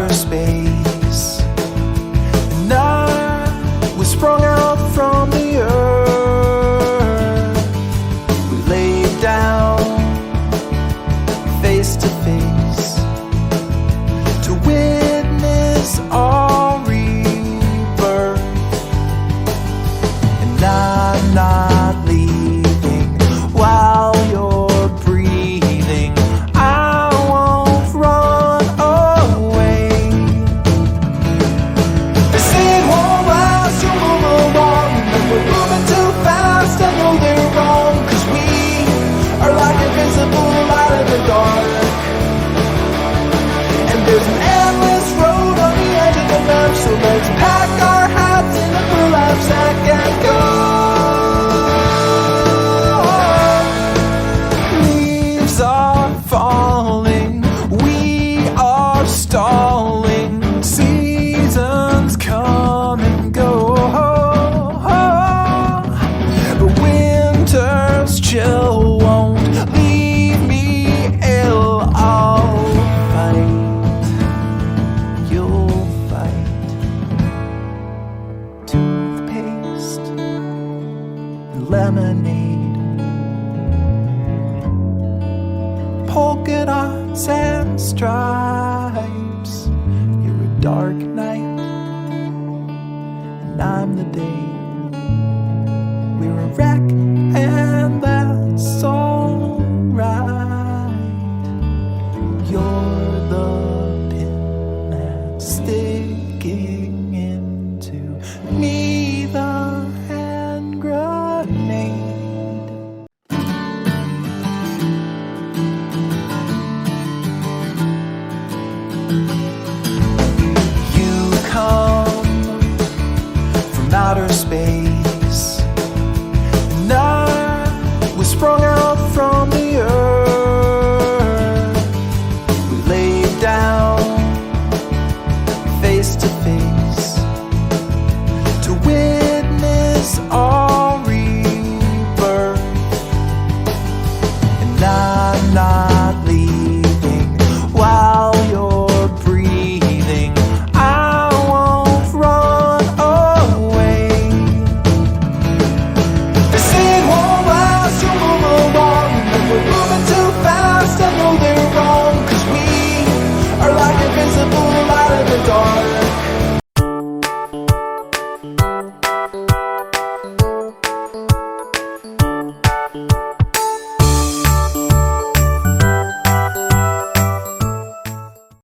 outer space, and I was sprung out from the earth. We laid down face to face to witness our rebirth, and I'm not leaving while you're breathing. I won't run away. They say it won't last, you'll move along, and we're moving too fast. I know they're wrong, 'cause we are like invisible light in the dark, and there's an endless road on the edge of the map. So let's pack our hats in a burlap sack and go. Leaves are falling, we are stalling. Seasons come and go, but winter's chill won't leave me ill. I'll fight, you'll fight. Toothpaste and lemonade, polka dots and stripes. You're a dark night, and I'm the day. We're a wreck and